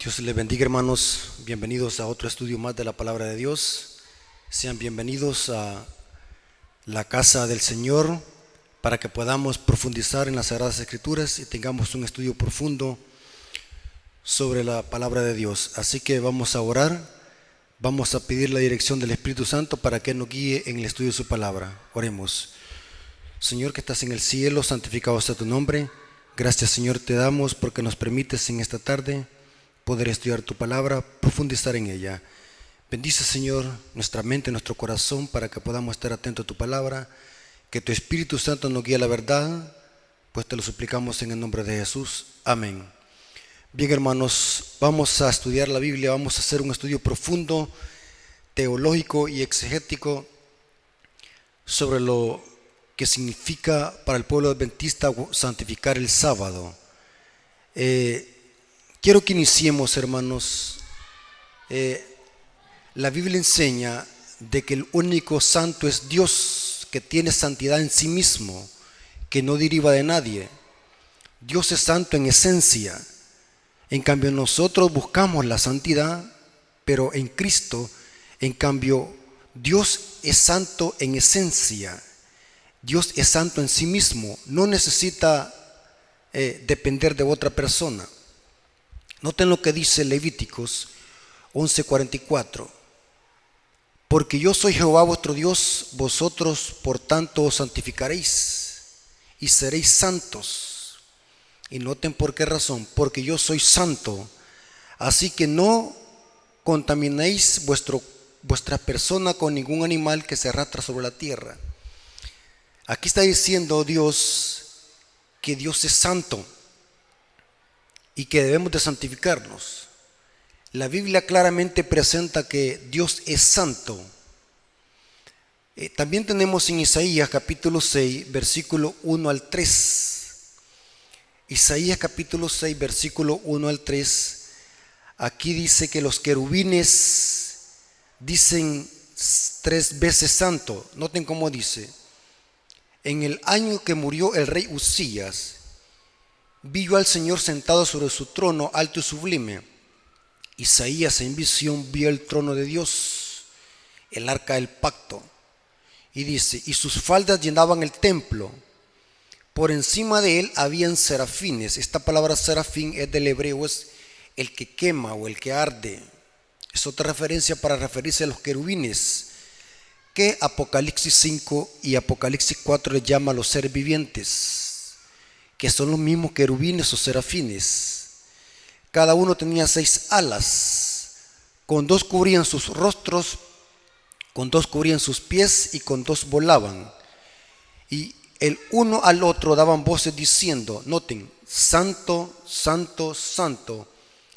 Dios les bendiga, hermanos. Bienvenidos a otro estudio más de la palabra de Dios. Sean bienvenidos a la casa del Señor para que podamos profundizar en las Sagradas Escrituras y tengamos un estudio profundo sobre la palabra de Dios. Así que vamos a orar, vamos a pedir la dirección del Espíritu Santo para que nos guíe en el estudio de su palabra. Oremos. Señor que estás en el cielo, santificado sea tu nombre. Gracias, Señor, te damos porque nos permites en esta tarde poder estudiar tu palabra, profundizar en ella. Bendice, Señor, nuestra mente, nuestro corazón, para que podamos estar atentos a tu palabra, que tu Espíritu Santo nos guíe a la verdad, pues te lo suplicamos en el nombre de Jesús. Amén. Bien, hermanos, vamos a estudiar la Biblia, vamos a hacer un estudio profundo, teológico y exegético sobre lo que significa para el pueblo adventista santificar el sábado. Quiero que iniciemos, hermanos. La Biblia enseña de que el único santo es Dios, que tiene santidad en sí mismo, que no deriva de nadie. Dios es santo en esencia. En cambio, nosotros buscamos la santidad, pero en Cristo, en cambio, Dios es santo en esencia. Dios es santo en sí mismo, no necesita depender de otra persona. Noten lo que dice Levíticos 11:44. Porque yo soy Jehová vuestro Dios, vosotros por tanto os santificaréis y seréis santos. Y noten por qué razón, porque yo soy santo. Así que no contaminéis vuestra persona con ningún animal que se arrastra sobre la tierra. Aquí está diciendo Dios que Dios es santo y que debemos de santificarnos. La Biblia claramente presenta que Dios es santo. También tenemos en Isaías capítulo 6, versículo 1 al 3. Isaías capítulo 6, versículo 1 al 3. Aquí dice que los querubines dicen 3 veces santo. Noten cómo dice. En el año que murió el rey Uzías, vi yo al Señor sentado sobre su trono alto y sublime. Isaías en visión vio el trono de Dios, el arca del pacto. Y dice, y sus faldas llenaban el templo. Por encima de él habían serafines. Esta palabra serafín es del hebreo, es el que quema o el que arde. Es otra referencia para referirse a los querubines, que Apocalipsis 5 y Apocalipsis 4 le llama a los seres vivientes, que son los mismos querubines o serafines. Cada uno tenía 6 alas, con 2 cubrían sus rostros, con 2 cubrían sus pies y con 2 volaban. Y el uno al otro daban voces diciendo, noten, Santo, Santo, Santo,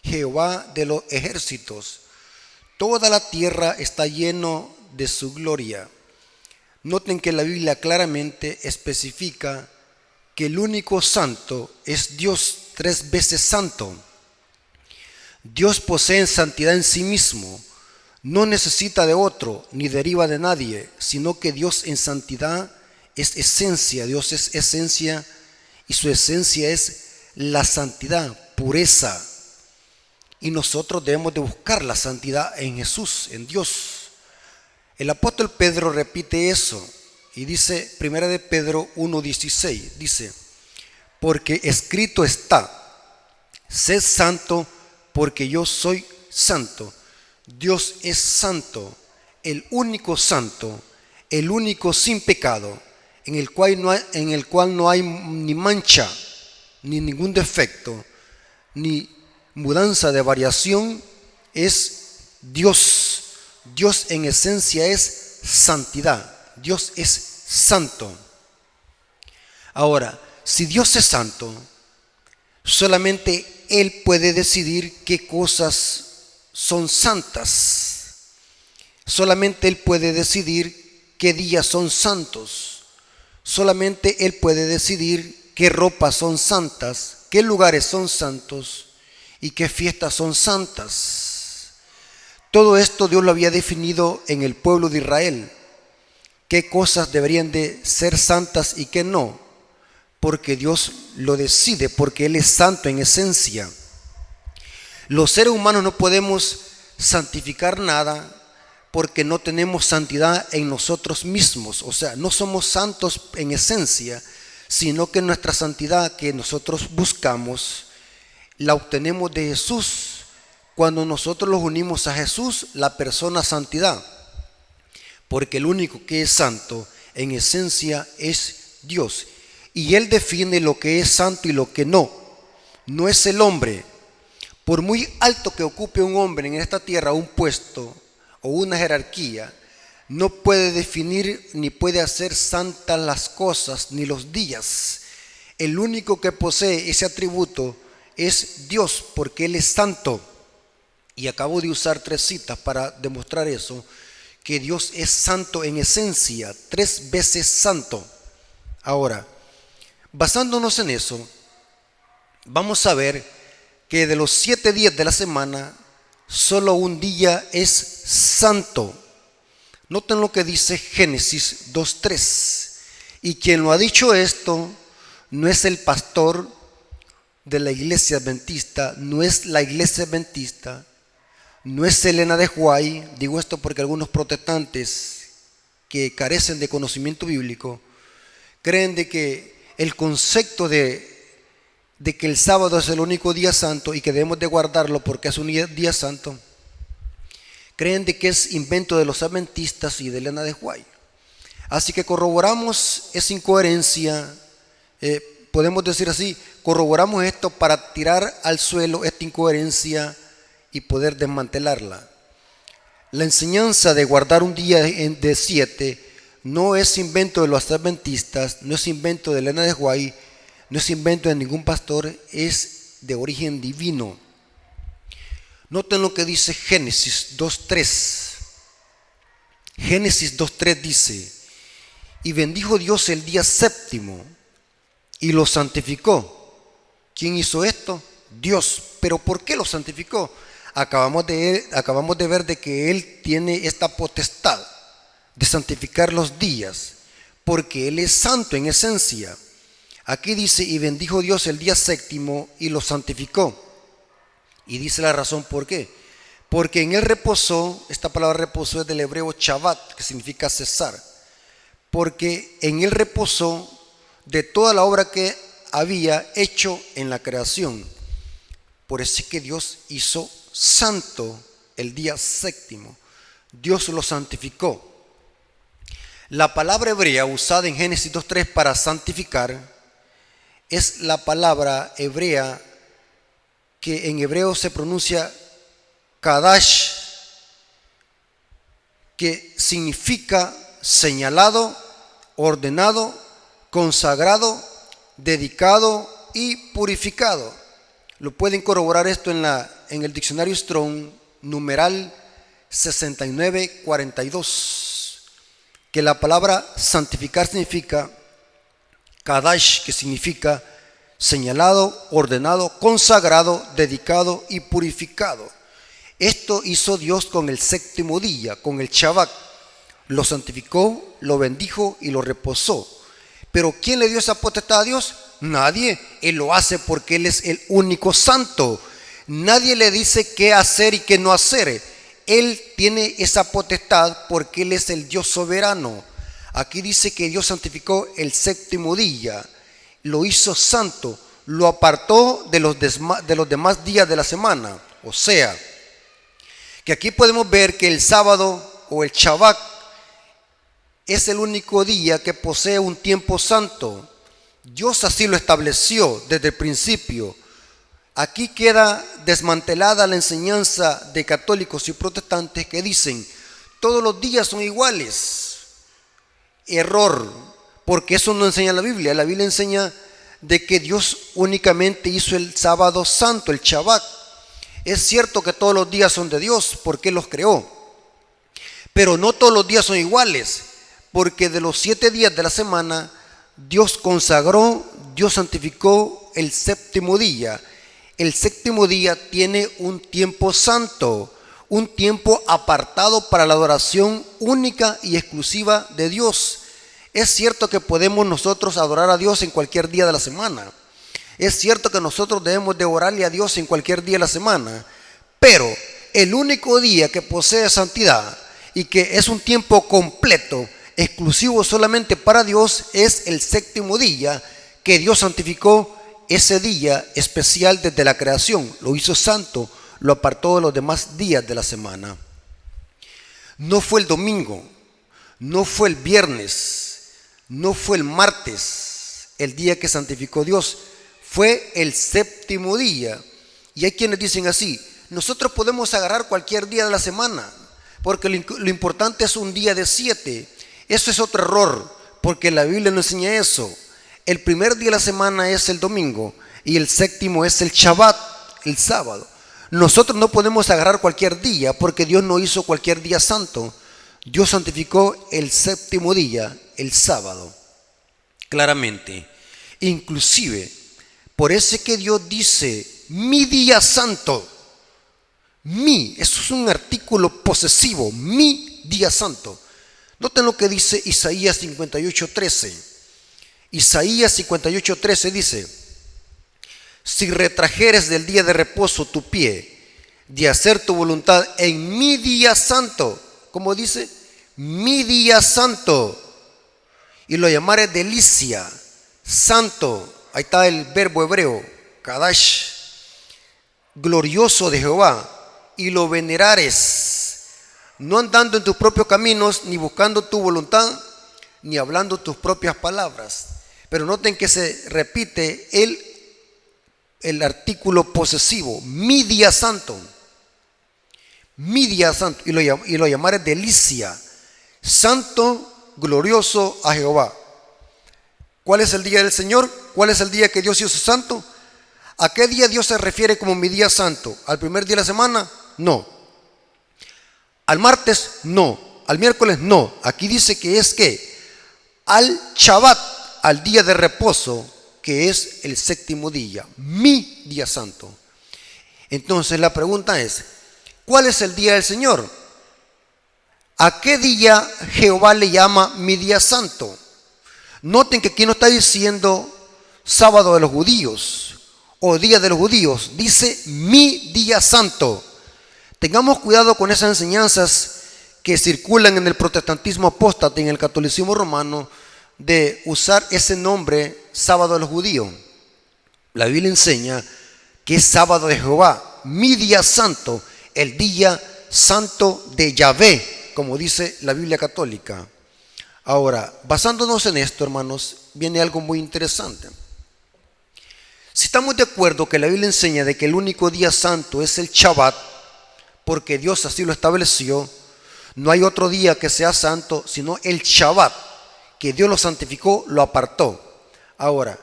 Jehová de los ejércitos, toda la tierra está lleno de su gloria. Noten que la Biblia claramente especifica que el único santo es Dios, 3 veces santo. Dios posee santidad en sí mismo, no necesita de otro ni deriva de nadie, sino que Dios en santidad es esencia. Dios es esencia y su esencia es la santidad, pureza. Y nosotros debemos de buscar la santidad en Jesús, en Dios. El apóstol Pedro repite eso y dice, 1 de Pedro 1:16, dice, porque escrito está, sed santo porque yo soy santo. Dios es santo, el único santo, el único sin pecado, en el cual no hay ni mancha, ni ningún defecto, ni mudanza de variación, es Dios. Dios en esencia es santidad. Dios es santo. Ahora, si Dios es santo, solamente Él puede decidir qué cosas son santas. Solamente Él puede decidir qué días son santos. Solamente Él puede decidir qué ropas son santas, qué lugares son santos y qué fiestas son santas. Todo esto Dios lo había definido en el pueblo de Israel. Qué cosas deberían de ser santas y qué no. Porque Dios lo decide, porque Él es santo en esencia. Los seres humanos no podemos santificar nada porque no tenemos santidad en nosotros mismos. O sea, no somos santos en esencia, sino que nuestra santidad que nosotros buscamos la obtenemos de Jesús. Cuando nosotros los unimos a Jesús, la persona santidad. Porque el único que es santo en esencia es Dios. Y Él define lo que es santo y lo que no. No es el hombre. Por muy alto que ocupe un hombre en esta tierra un puesto o una jerarquía, no puede definir ni puede hacer santas las cosas ni los días. El único que posee ese atributo es Dios, porque Él es santo. Y acabo de usar 3 citas para demostrar eso, que Dios es santo en esencia, 3 veces santo. Ahora, basándonos en eso, vamos a ver que de los 7 días de la semana, solo un día es santo. Noten lo que dice Génesis 2:3. Y quien lo ha dicho esto no es el pastor de la iglesia adventista, no es la iglesia adventista, no es Elena de White. Digo esto porque algunos protestantes que carecen de conocimiento bíblico creen de que el concepto de que el sábado es el único día santo y que debemos de guardarlo porque es un día santo, creen de que es invento de los adventistas y de Elena de White. Así que corroboramos esa incoherencia, podemos decir así, corroboramos esto para tirar al suelo esta incoherencia y poder desmantelarla. La enseñanza de guardar un día de 7 no es invento de los adventistas, no es invento de Elena de White, no es invento de ningún pastor, es de origen divino. Noten lo que dice Génesis 2:3. Génesis 2:3 dice: y bendijo Dios el día séptimo y lo santificó. ¿Quién hizo esto? Dios. ¿Pero por qué lo santificó? Acabamos de ver de que Él tiene esta potestad de santificar los días, porque Él es santo en esencia. Aquí dice: y bendijo Dios el día séptimo y lo santificó. Y dice la razón por qué. Porque en Él reposó, esta palabra reposó es del hebreo Shabbat, que significa cesar. Porque en Él reposó de toda la obra que había hecho en la creación. Por eso es que Dios hizo santo el día séptimo. Dios lo santificó. La palabra hebrea usada en Génesis 2:3 para santificar es la palabra hebrea que en hebreo se pronuncia Kadash, que significa señalado, ordenado, consagrado, dedicado y purificado. Lo pueden corroborar esto en el diccionario Strong, numeral 6942, que la palabra santificar significa Kadash, que significa señalado, ordenado, consagrado, dedicado y purificado. Esto hizo Dios con el séptimo día, con el Shabbat. Lo santificó, lo bendijo y lo reposó. Pero ¿quién le dio esa potestad a Dios? Nadie. Él lo hace porque Él es el único santo. Nadie le dice qué hacer y qué no hacer. Él tiene esa potestad porque Él es el Dios soberano. Aquí dice que Dios santificó el séptimo día, lo hizo santo, lo apartó de los demás días de la semana. O sea, que aquí podemos ver que el sábado o el Shabbat es el único día que posee un tiempo santo. Dios así lo estableció desde el principio. Aquí queda desmantelada la enseñanza de católicos y protestantes que dicen todos los días son iguales. Error, porque eso no enseña la Biblia. La Biblia enseña de que Dios únicamente hizo el sábado santo, el Shabbat. Es cierto que todos los días son de Dios porque Él los creó, pero no todos los días son iguales, porque de los 7 días de la semana Dios consagró, Dios santificó el séptimo día. El séptimo día tiene un tiempo santo, un tiempo apartado para la adoración única y exclusiva de Dios. Es cierto que podemos nosotros adorar a Dios en cualquier día de la semana. Es cierto que nosotros debemos de orarle a Dios en cualquier día de la semana. Pero el único día que posee santidad y que es un tiempo completo, exclusivo solamente para Dios, es el séptimo día, que Dios santificó ese día especial desde la creación. Lo hizo santo, lo apartó de los demás días de la semana. No fue el domingo, no fue el viernes, no fue el martes, el día que santificó Dios, fue el séptimo día. Y hay quienes dicen así: nosotros podemos agarrar cualquier día de la semana, porque lo importante es un día de 7. Eso es otro error, porque la Biblia no enseña eso. El primer día de la semana es el domingo y el séptimo es el Shabbat, el sábado. Nosotros no podemos agarrar cualquier día, porque Dios no hizo cualquier día santo. Dios santificó el séptimo día, el sábado, claramente. Inclusive, por eso es que Dios dice: mi día santo. Eso es un artículo posesivo, mi día santo. Noten lo que dice Isaías 58:13. Isaías 58:13 dice: si retrajeres del día de reposo tu pie, de hacer tu voluntad en mi día santo, ¿cómo dice? Mi día santo, y lo llamares delicia, santo, ahí está el verbo hebreo, kadash, glorioso de Jehová, y lo venerares, no andando en tus propios caminos, ni buscando tu voluntad, ni hablando tus propias palabras. Pero noten que se repite el artículo posesivo, mi día santo, y lo llamares delicia, santo, glorioso a Jehová. ¿Cuál es el día del Señor? ¿Cuál es el día que Dios hizo santo? ¿A qué día Dios se refiere como mi día santo? ¿Al primer día de la semana? No. ¿Al martes? No. ¿Al miércoles? No. Aquí dice que es que al Shabbat, al día de reposo, que es el séptimo día, mi día santo. Entonces la pregunta es: ¿cuál es el día del Señor? ¿A qué día Jehová le llama mi día santo? Noten que aquí no está diciendo sábado de los judíos o día de los judíos, dice mi día santo. Tengamos cuidado con esas enseñanzas que circulan en el protestantismo apóstata y en el catolicismo romano, de usar ese nombre sábado de los judíos. La Biblia enseña que es sábado de Jehová, mi día santo, el día santo de Yahvé, como dice la Biblia católica. Ahora, basándonos en esto, hermanos, viene algo muy interesante. Si estamos de acuerdo que la Biblia enseña de que el único día santo es el Shabbat, porque Dios así lo estableció, no hay otro día que sea santo sino el Shabbat, que Dios lo santificó, lo apartó. Ahora,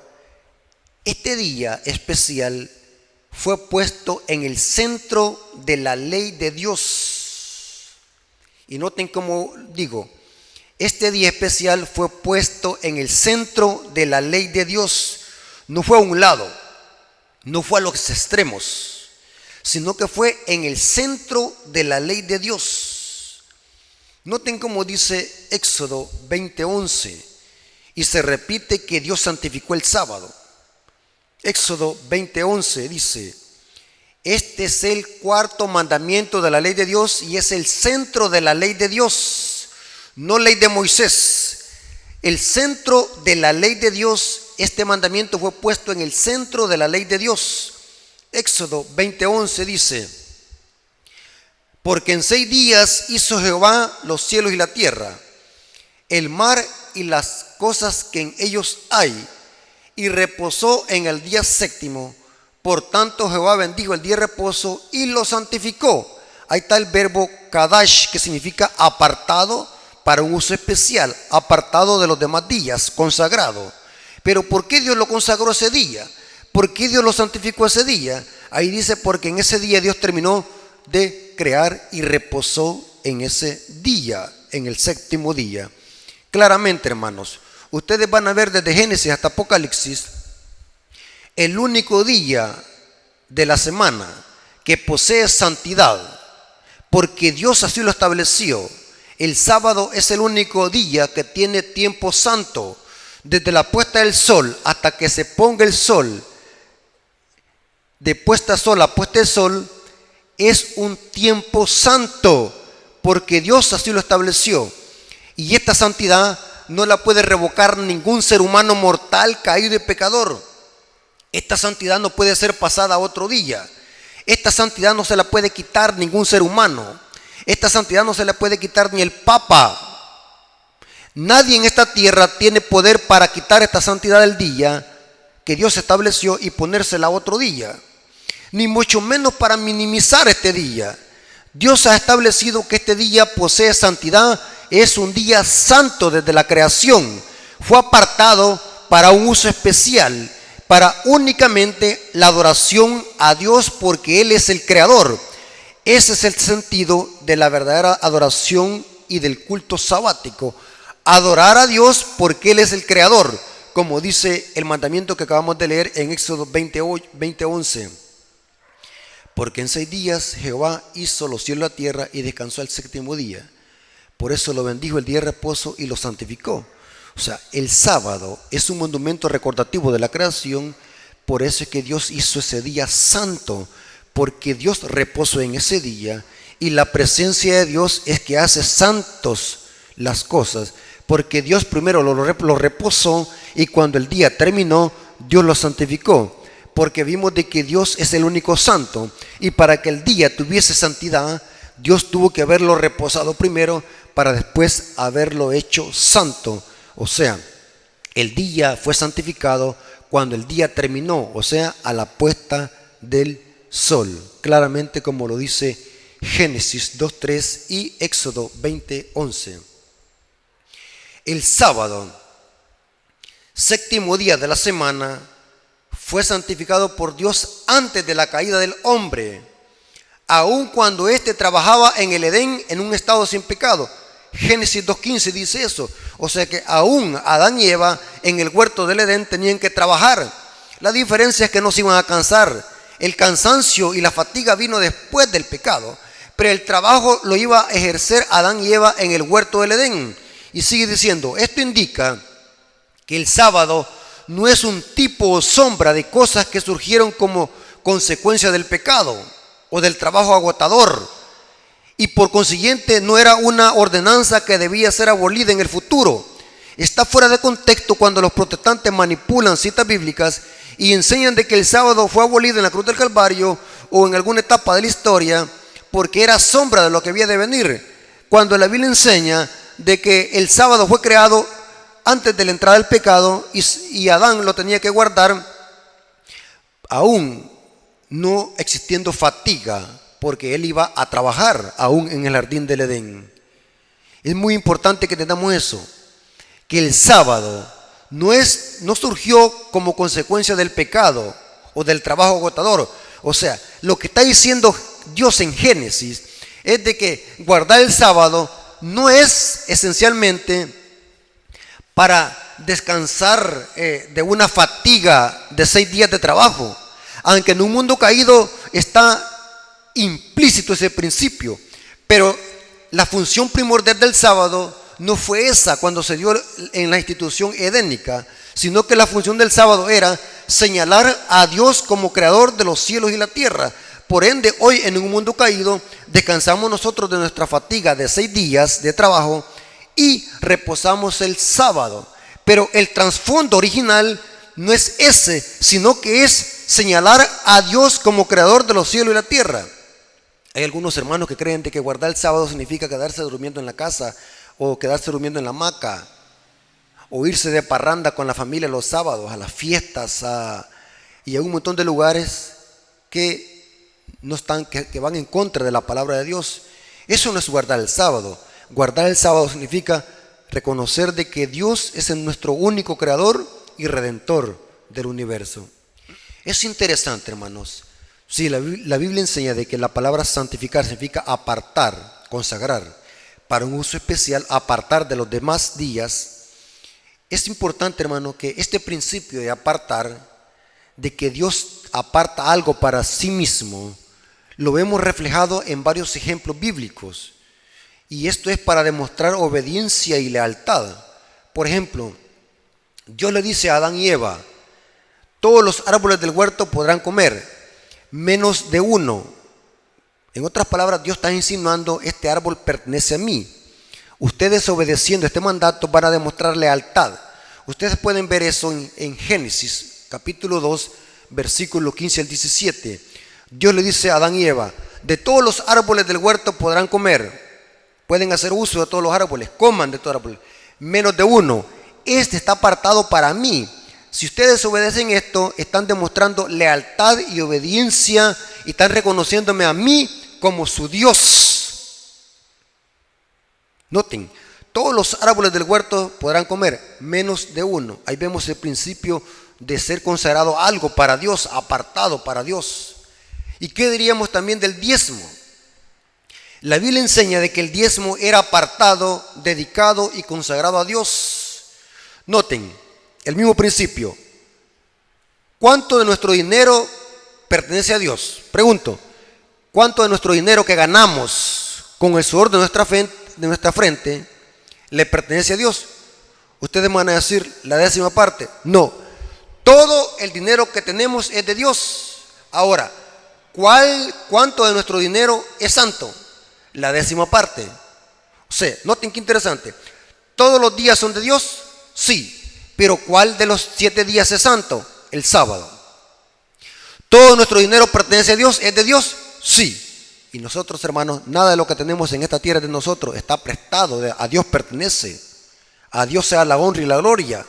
este día especial fue puesto en el centro de la ley de Dios. Y noten cómo digo, este día especial fue puesto en el centro de la ley de Dios. No fue a un lado, no fue a los extremos, sino que fue en el centro de la ley de Dios. Noten cómo dice Éxodo 20:11, y se repite que Dios santificó el sábado. Éxodo 20:11 dice: este es el cuarto mandamiento de la ley de Dios y es el centro de la ley de Dios, no ley de Moisés. El centro de la ley de Dios, este mandamiento fue puesto en el centro de la ley de Dios. Éxodo 20:11 dice: porque en 6 días hizo Jehová los cielos y la tierra, el mar y las cosas que en ellos hay, y reposó en el día séptimo. Por tanto Jehová bendijo el día de reposo y lo santificó. Ahí está el verbo kadash, que significa apartado para un uso especial, apartado de los demás días, consagrado. Pero ¿por qué Dios lo consagró ese día? ¿Por qué Dios lo santificó ese día? Ahí dice: porque en ese día Dios terminó de crear y reposó en ese día, en el séptimo día. Claramente, hermanos, ustedes van a ver desde Génesis hasta Apocalipsis, el único día de la semana que posee santidad, porque Dios así lo estableció. El sábado es el único día que tiene tiempo santo, desde la puesta del sol hasta que se ponga el sol. De puesta a sol a puesta del sol es un tiempo santo, porque Dios así lo estableció. Y esta santidad no la puede revocar ningún ser humano mortal, caído y pecador. Esta santidad no puede ser pasada a otro día. Esta santidad no se la puede quitar ningún ser humano. Esta santidad no se la puede quitar ni el Papa. Nadie en esta tierra tiene poder para quitar esta santidad del día que Dios estableció y ponérsela a otro día, ni mucho menos para minimizar este día. Dios ha establecido que este día posee santidad, es un día santo desde la creación. Fue apartado para un uso especial, para únicamente la adoración a Dios, porque Él es el creador. Ese es el sentido de la verdadera adoración y del culto sabático. Adorar a Dios porque Él es el creador, como dice el mandamiento que acabamos de leer en Éxodo 20:11. Porque en 6 días Jehová hizo los cielos y la tierra y descansó el séptimo día. Por eso lo bendijo el día de reposo y lo santificó. O sea, el sábado es un monumento recordativo de la creación. Por eso es que Dios hizo ese día santo, porque Dios reposó en ese día, y la presencia de Dios es que hace santos las cosas, porque Dios primero lo reposó, y cuando el día terminó, Dios lo santificó, porque vimos de que Dios es el único santo, y para que el día tuviese santidad, Dios tuvo que haberlo reposado primero para después haberlo hecho santo. O sea, el día fue santificado cuando el día terminó, o sea, a la puesta del sol, claramente como lo dice Génesis 2:3 y Éxodo 20:11. El sábado, séptimo día de la semana, fue santificado por Dios antes de la caída del hombre, aun cuando éste trabajaba en el Edén en un estado sin pecado. Génesis 2:15 dice eso. O sea que aún Adán y Eva en el huerto del Edén tenían que trabajar. La diferencia es que no se iban a cansar. El cansancio y la fatiga vino después del pecado, pero el trabajo lo iba a ejercer Adán y Eva en el huerto del Edén. Y sigue diciendo, esto indica que el sábado no es un tipo o sombra de cosas que surgieron como consecuencia del pecado o del trabajo agotador, y por consiguiente no era una ordenanza que debía ser abolida en el futuro. Está fuera de contexto cuando los protestantes manipulan citas bíblicas y enseñan de que el sábado fue abolido en la cruz del Calvario o en alguna etapa de la historia porque era sombra de lo que había de venir, cuando la Biblia enseña de que el sábado fue creado antes de la entrada del pecado y Adán lo tenía que guardar aún no existiendo fatiga, porque él iba a trabajar aún en el jardín del Edén. Es muy importante que entendamos eso, que el sábado no surgió como consecuencia del pecado o del trabajo agotador. O sea, lo que está diciendo Dios en Génesis es de que guardar el sábado no es esencialmente para descansar de una fatiga de 6 días de trabajo, aunque en un mundo caído está implícito ese principio, pero la función primordial del sábado no fue esa cuando se dio en la institución edénica, sino que la función del sábado era señalar a Dios como creador de los cielos y la tierra. Por ende, hoy en un mundo caído descansamos nosotros de nuestra fatiga de 6 días de trabajo y reposamos el sábado, pero el trasfondo original no es ese, sino que es señalar a Dios como creador de los cielos y la tierra. Hay algunos hermanos que creen de que guardar el sábado significa quedarse durmiendo en la casa o quedarse durmiendo en la hamaca o irse de parranda con la familia los sábados a las fiestas y a un montón de lugares que no están, que van en contra de la palabra de Dios. Eso no es guardar el sábado. Guardar el sábado significa reconocer de que Dios es nuestro único creador y redentor del universo. Es interesante, hermanos. Sí, la Biblia enseña de que la palabra santificar significa apartar, consagrar, para un uso especial, apartar de los demás días. Es importante, hermano, que este principio de apartar, de que Dios aparta algo para sí mismo, lo vemos reflejado en varios ejemplos bíblicos. Y esto es para demostrar obediencia y lealtad. Por ejemplo, Dios le dice a Adán y Eva, todos los árboles del huerto podrán comer, menos de uno, En otras palabras, Dios está insinuando, este árbol pertenece a mí. Ustedes, obedeciendo este mandato, van a demostrar lealtad. Ustedes pueden ver eso en Génesis, capítulo 2, versículo 15 al 17. Dios le dice a Adán y Eva: de todos los árboles del huerto podrán comer. Pueden hacer uso de todos los árboles, coman de todos los árboles, menos de uno. Este está apartado para mí. Si ustedes obedecen esto, están demostrando lealtad y obediencia y están reconociéndome a mí como su Dios. Noten, todos los árboles del huerto podrán comer, menos de uno. Ahí vemos el principio de ser consagrado algo para Dios, apartado para Dios. ¿Y qué diríamos también del diezmo? La Biblia enseña de que el diezmo era apartado, dedicado y consagrado a Dios. Noten, el mismo principio. ¿Cuánto de nuestro dinero pertenece a Dios? Pregunto, ¿cuánto de nuestro dinero que ganamos con el sudor de nuestra frente le pertenece a Dios? Ustedes van a decir la 10ª parte. No, todo el dinero que tenemos es de Dios. Ahora, ¿cuánto de nuestro dinero es santo? La 10ª parte. O sea, noten qué interesante. ¿Todos los días son de Dios? Sí. Pero ¿cuál de los 7 días es santo? El sábado. ¿Todo nuestro dinero pertenece a Dios? ¿Es de Dios? Sí. Y nosotros, hermanos, nada de lo que tenemos en esta tierra es de nosotros. Está prestado, a Dios pertenece. A Dios sea la honra y la gloria.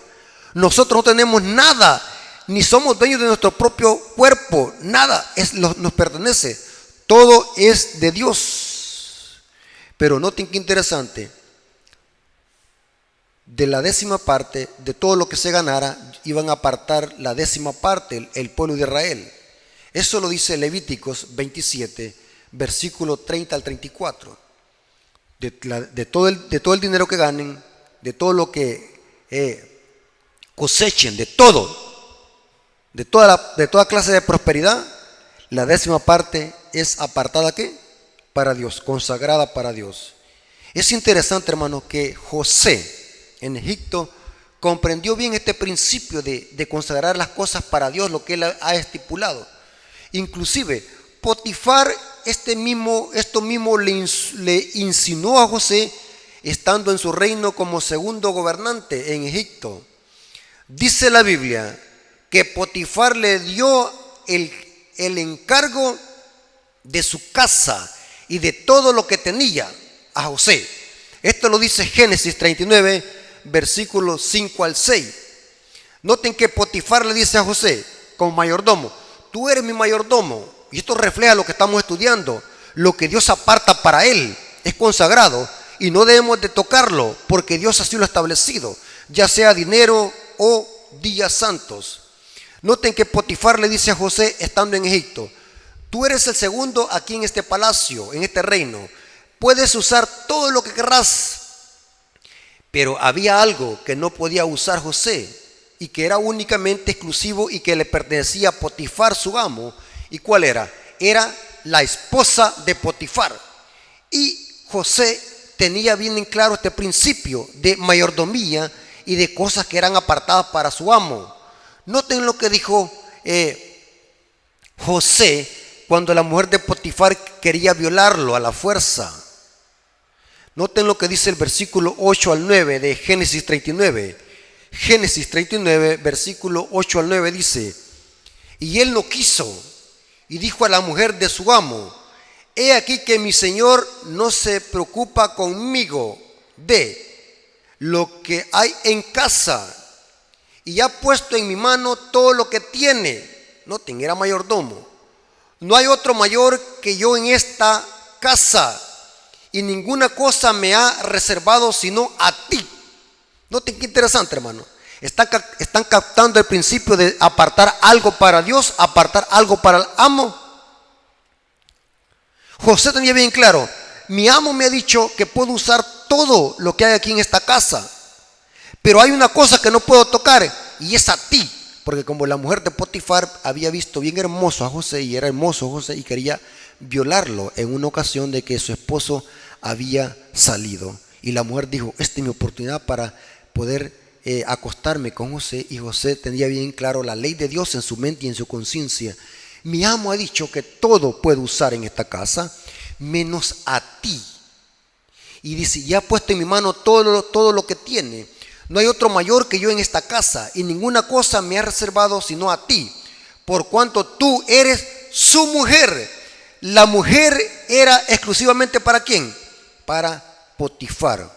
Nosotros no tenemos nada, ni somos dueños de nuestro propio cuerpo. Nada nos pertenece. Todo es de Dios. Pero noten qué interesante. De la 10ª parte, de todo lo que se ganara, iban a apartar la 10ª parte, el pueblo de Israel. Eso lo dice Levíticos 27, versículo 30 al 34. De todo el dinero que ganen, de todo lo que cosechen, de toda clase de prosperidad, la 10ª parte es apartada ¿qué? Para Dios, consagrada para Dios. Es interesante, hermano, que José en Egipto comprendió bien este principio de consagrar las cosas para Dios, lo que él ha estipulado. Inclusive Potifar esto mismo le insinuó a José estando en su reino como segundo gobernante en Egipto. Dice la Biblia que Potifar le dio el encargo de su casa y de todo lo que tenía a José. Esto lo dice Génesis 39, versículos 5 al 6. Noten que Potifar le dice a José, como mayordomo: tú eres mi mayordomo. Y esto refleja lo que estamos estudiando. Lo que Dios aparta para él es consagrado y no debemos de tocarlo, porque Dios así lo ha establecido, ya sea dinero o días santos. Noten que Potifar le dice a José estando en Egipto: tú eres el segundo aquí en este palacio, en este reino. Puedes usar todo lo que querrás. Pero había algo que no podía usar José y que era únicamente exclusivo y que le pertenecía a Potifar, su amo. ¿Y cuál era? Era la esposa de Potifar. Y José tenía bien en claro este principio de mayordomía y de cosas que eran apartadas para su amo. Noten lo que dijo José cuando la mujer de Potifar quería violarlo a la fuerza. Noten lo que dice el versículo 8 al 9 de Génesis 39. Génesis 39, versículo 8 al 9 dice: y él no quiso, y dijo a la mujer de su amo: he aquí que mi señor no se preocupa conmigo de lo que hay en casa, y ha puesto en mi mano todo lo que tiene. Noten, era mayordomo. No hay otro mayor que yo en esta casa, y ninguna cosa me ha reservado sino a ti. Noten qué interesante, hermano. Están captando el principio de apartar algo para Dios, apartar algo para el amo. José tenía bien claro: mi amo me ha dicho que puedo usar todo lo que hay aquí en esta casa, pero hay una cosa que no puedo tocar, y es a ti. Porque como la mujer de Potifar había visto bien hermoso a José, y era hermoso José, y quería violarlo en una ocasión de que su esposo había salido. Y la mujer dijo: esta es mi oportunidad para poder acostarme con José. Y José tenía bien claro la ley de Dios en su mente y en su conciencia: mi amo ha dicho que todo puedo usar en esta casa, menos a ti. Y dice, ya he puesto en mi mano todo lo que tiene. No hay otro mayor que yo en esta casa, y ninguna cosa me ha reservado sino a ti, por cuanto tú eres su mujer. La mujer era exclusivamente ¿para quién? Para Potifar.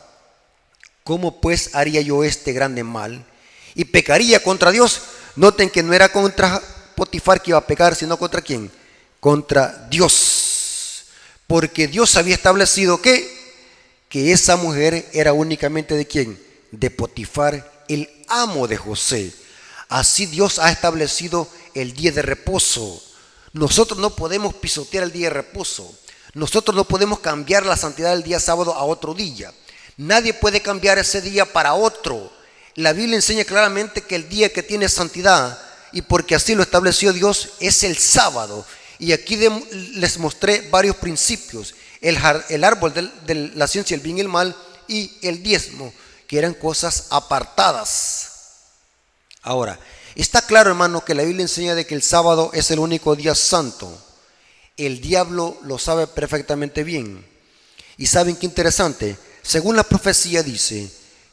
¿Cómo pues haría yo este grande mal? Y pecaría contra Dios. Noten que no era contra Potifar que iba a pecar, sino contra ¿quién? Contra Dios. Porque Dios había establecido que esa mujer era únicamente ¿de quién? De Potifar, el amo de José. Así Dios ha establecido el día de reposo. Nosotros no podemos pisotear el día de reposo. Nosotros no podemos cambiar la santidad del día sábado a otro día. Nadie puede cambiar ese día para otro. La Biblia enseña claramente que el día que tiene santidad, y porque así lo estableció Dios, es el sábado. Y aquí les mostré varios principios. El árbol de la ciencia del bien y el mal, y el diezmo, que eran cosas apartadas. Ahora, está claro, hermano, que la Biblia enseña de que el sábado es el único día santo. El diablo lo sabe perfectamente bien. Y ¿saben qué interesante? Según la profecía dice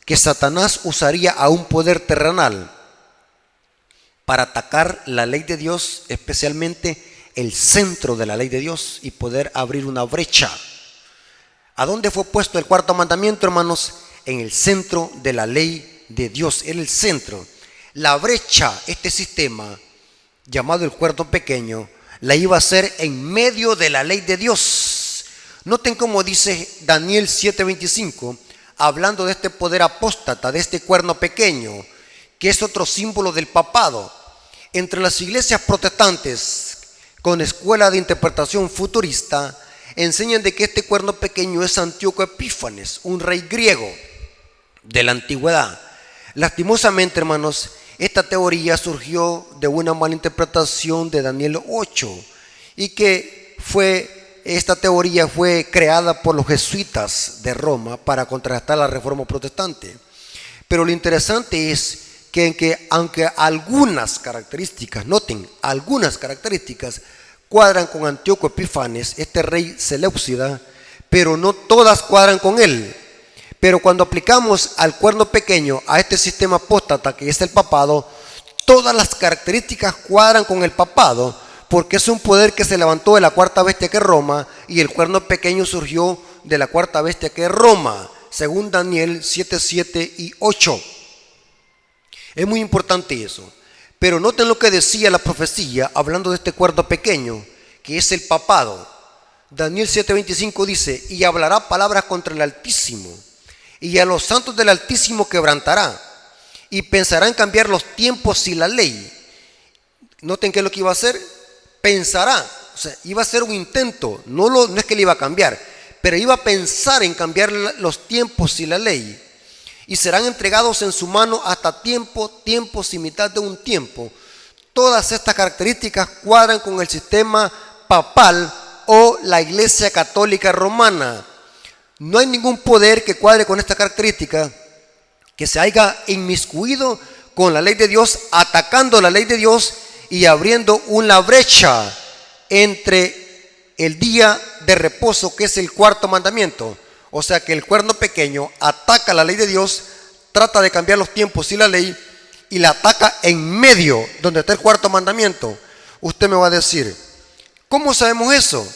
que Satanás usaría a un poder terrenal para atacar la ley de Dios, especialmente el centro de la ley de Dios, y poder abrir una brecha. ¿A dónde fue puesto el cuarto mandamiento, hermanos? En el centro de la ley de Dios, en el centro. La brecha, este sistema llamado el cuerno pequeño, la iba a hacer en medio de la ley de Dios. Noten cómo dice Daniel 7:25, hablando de este poder apóstata, de este cuerno pequeño, que es otro símbolo del papado. Entre las iglesias protestantes con escuela de interpretación futurista, enseñan de que este cuerno pequeño es Antíoco Epífanes, un rey griego de la antigüedad. Lastimosamente, hermanos, esta teoría surgió de una mala interpretación de Daniel 8, y que esta teoría fue creada por los jesuitas de Roma para contrarrestar la reforma protestante. Pero lo interesante es que aunque algunas características, noten, algunas características cuadran con Antíoco Epífanes, este rey Seleucida, pero no todas cuadran con él. Pero cuando aplicamos al cuerno pequeño a este sistema apóstata que es el papado, todas las características cuadran con el papado, porque es un poder que se levantó de la cuarta bestia que es Roma, y el cuerno pequeño surgió de la cuarta bestia que es Roma, según Daniel 7:7 y 8. Es muy importante eso. Pero noten lo que decía la profecía hablando de este cuerno pequeño, que es el papado. Daniel 7:25 dice: y hablará palabras contra el Altísimo, y a los santos del Altísimo quebrantará, y pensará en cambiar los tiempos y la ley. Noten qué es lo que iba a hacer. Pensará, o sea, iba a hacer un intento, no es que le iba a cambiar, pero iba a pensar en cambiar los tiempos y la ley. Y serán entregados en su mano hasta tiempos y mitad de un tiempo. Todas estas características cuadran con el sistema papal o la Iglesia Católica Romana. No hay ningún poder que cuadre con esta característica que se haya inmiscuido con la ley de Dios, atacando la ley de Dios y abriendo una brecha entre el día de reposo, que es el cuarto mandamiento. O sea que el cuerno pequeño ataca la ley de Dios, trata de cambiar los tiempos y la ley, y la ataca en medio, donde está el cuarto mandamiento. Usted me va a decir, ¿cómo sabemos eso?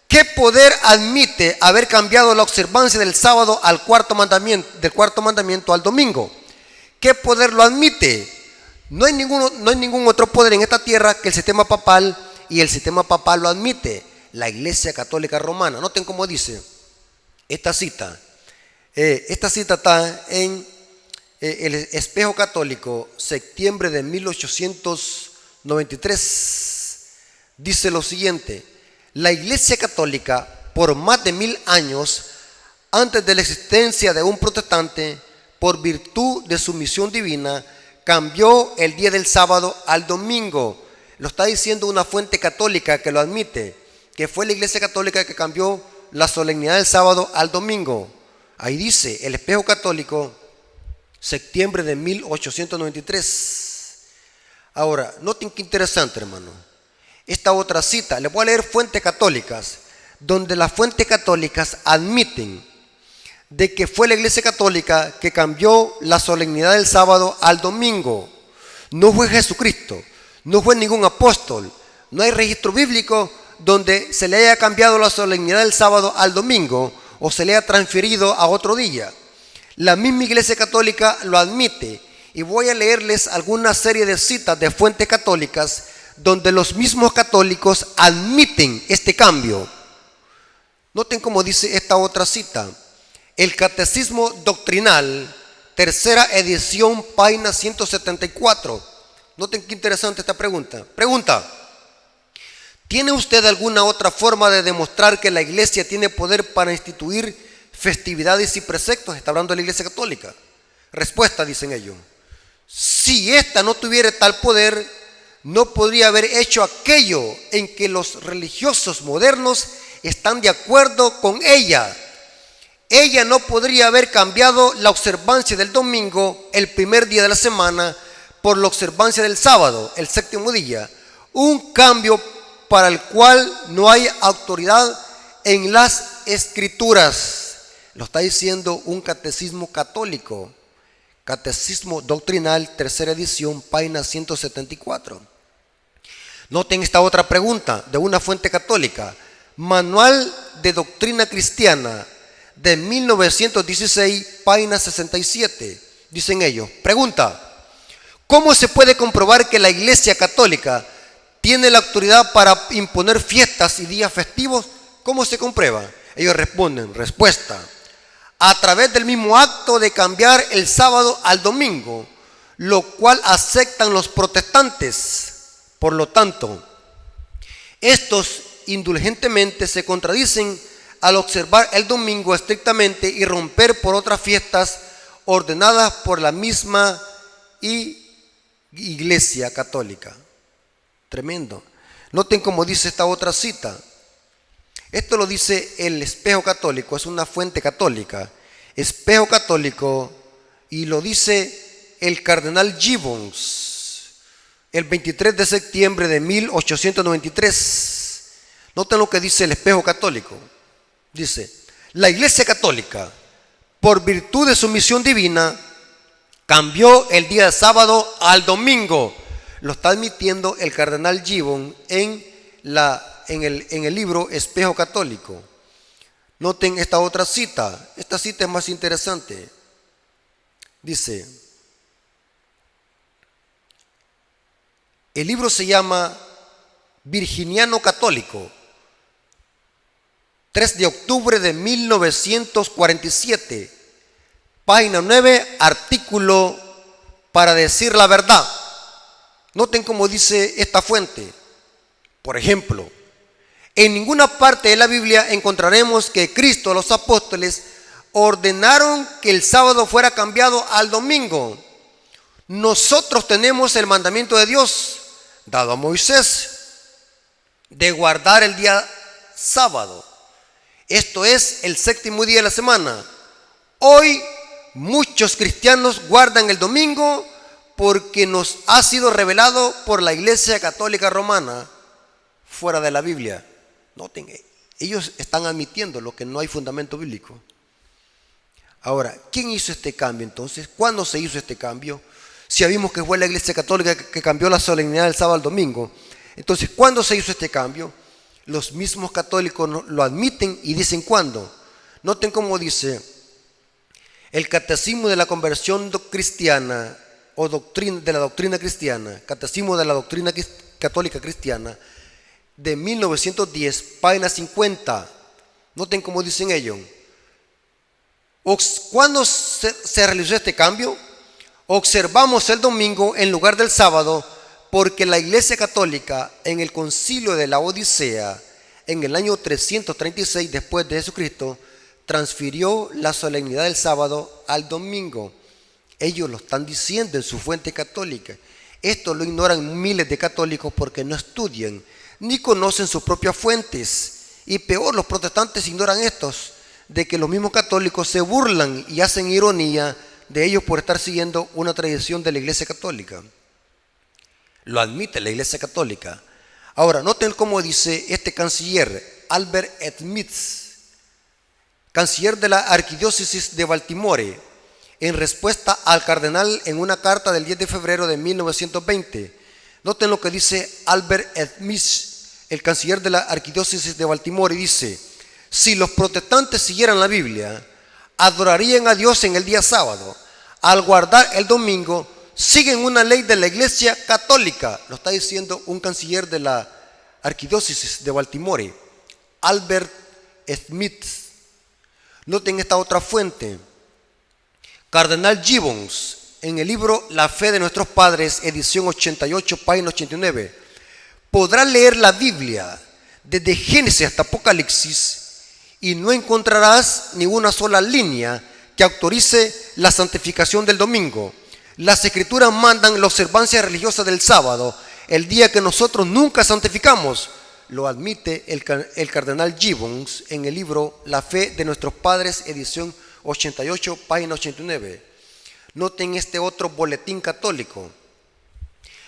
¿Qué poder admite haber cambiado la observancia del sábado al cuarto mandamiento, del cuarto mandamiento al domingo? ¿Qué poder lo admite? No hay ningún otro poder en esta tierra que el sistema papal, y el sistema papal lo admite, la Iglesia Católica Romana. Noten cómo dice esta cita. Esta cita está en el Espejo Católico, septiembre de 1893. Dice lo siguiente: la Iglesia Católica, por más de 1000 años, antes de la existencia de un protestante, por virtud de su misión divina, cambió el día del sábado al domingo. Lo está diciendo una fuente católica que lo admite, que fue la Iglesia Católica que cambió la solemnidad del sábado al domingo. Ahí dice el Espejo Católico, septiembre de 1893. Ahora, noten qué interesante, hermano. Esta otra cita, les voy a leer fuentes católicas. donde las fuentes católicas admiten de que fue la Iglesia Católica que cambió la solemnidad del sábado al domingo. No fue Jesucristo, no fue ningún apóstol. No hay registro bíblico donde se le haya cambiado la solemnidad del sábado al domingo o se le haya transferido a otro día. La misma Iglesia Católica lo admite, y voy a leerles alguna serie de citas de fuentes católicas donde los mismos católicos admiten este cambio. Noten cómo dice esta otra cita. El Catecismo Doctrinal, tercera edición, página 174. Noten qué interesante esta pregunta. Pregunta: ¿tiene usted alguna otra forma de demostrar que la Iglesia tiene poder para instituir festividades y preceptos? Está hablando de la Iglesia Católica. Respuesta, dicen ellos: si ésta no tuviera tal poder, no podría haber hecho aquello en que los religiosos modernos están de acuerdo con ella. Ella no podría haber cambiado la observancia del domingo, el primer día de la semana, por la observancia del sábado, el séptimo día. Un cambio para el cual no hay autoridad en las Escrituras. Lo está diciendo un catecismo católico. Catecismo Doctrinal, tercera edición, página 174. Noten esta otra pregunta de una fuente católica. Manual de Doctrina Cristiana, de 1916, página 67. Dicen ellos. Pregunta: ¿cómo se puede comprobar que la Iglesia Católica tiene la autoridad para imponer fiestas y días festivos? ¿Cómo se comprueba? Ellos responden. Respuesta: a través del mismo acto de cambiar el sábado al domingo, lo cual aceptan los protestantes. Por lo tanto, estos indulgentemente se contradicen al observar el domingo estrictamente y romper por otras fiestas ordenadas por la misma Iglesia Católica. Tremendo. Noten cómo dice esta otra cita. Esto lo dice el Espejo Católico, es una fuente católica. Espejo Católico, y lo dice el cardenal Gibbons, el 23 de septiembre de 1893. Noten lo que dice el Espejo Católico. Dice: la Iglesia Católica, por virtud de su misión divina, cambió el día de sábado al domingo. Lo está admitiendo el cardenal Gibbons en el libro Espejo Católico. Noten esta otra cita. Esta cita es más interesante. Dice: el libro se llama Virginiano Católico, 3 de octubre de 1947, página 9, artículo para decir la verdad. Noten cómo dice esta fuente. Por ejemplo, en ninguna parte de la Biblia encontraremos que Cristo, los apóstoles, ordenaron que el sábado fuera cambiado al domingo. Nosotros tenemos el mandamiento de Dios, dado a Moisés, de guardar el día sábado. Esto es el séptimo día de la semana. Hoy muchos cristianos guardan el domingo porque nos ha sido revelado por la Iglesia Católica Romana, fuera de la Biblia. Noten, ellos están admitiendo lo que no hay fundamento bíblico. Ahora, ¿quién hizo este cambio entonces? ¿Cuándo se hizo este cambio? Si ya vimos que fue la Iglesia Católica que cambió la solemnidad del sábado al domingo. Entonces, ¿cuándo se hizo este cambio? Los mismos católicos lo admiten y dicen cuándo. Noten cómo dice el Catecismo de la Conversión Cristiana o de la Doctrina Cristiana, Catecismo de la Doctrina Católica Cristiana, de 1910, página 50. Noten cómo dicen ellos. ¿Cuándo se realizó este cambio? Observamos el domingo en lugar del sábado porque la Iglesia Católica en el Concilio de la Odisea, en el año 336 después de Jesucristo, transfirió la solemnidad del sábado al domingo. Ellos lo están diciendo en su fuente católica. Esto lo ignoran miles de católicos porque no estudian ni conocen sus propias fuentes. Y peor, los protestantes ignoran estos, de que los mismos católicos se burlan y hacen ironía de ellos por estar siguiendo una tradición de la Iglesia Católica. Lo admite la Iglesia Católica. Ahora, noten cómo dice este canciller Albert Smith, canciller de la Arquidiócesis de Baltimore, en respuesta al cardenal en una carta del 10 de febrero de 1920. Noten lo que dice Albert Smith, el canciller de la Arquidiócesis de Baltimore, y dice: si los protestantes siguieran la Biblia, adorarían a Dios en el día sábado. Al guardar el domingo, siguen una ley de la Iglesia Católica. Lo está diciendo un canciller de la Arquidiócesis de Baltimore, Albert Smith. Noten esta otra fuente. Cardenal Gibbons, en el libro La fe de nuestros padres, edición 88, página 89. Podrás leer la Biblia desde Génesis hasta Apocalipsis y no encontrarás ni una sola línea que autorice la santificación del domingo. Las escrituras mandan la observancia religiosa del sábado, el día que nosotros nunca santificamos. Lo admite el cardenal Gibbons en el libro La fe de nuestros padres, edición 88, página 89. Noten este otro boletín católico.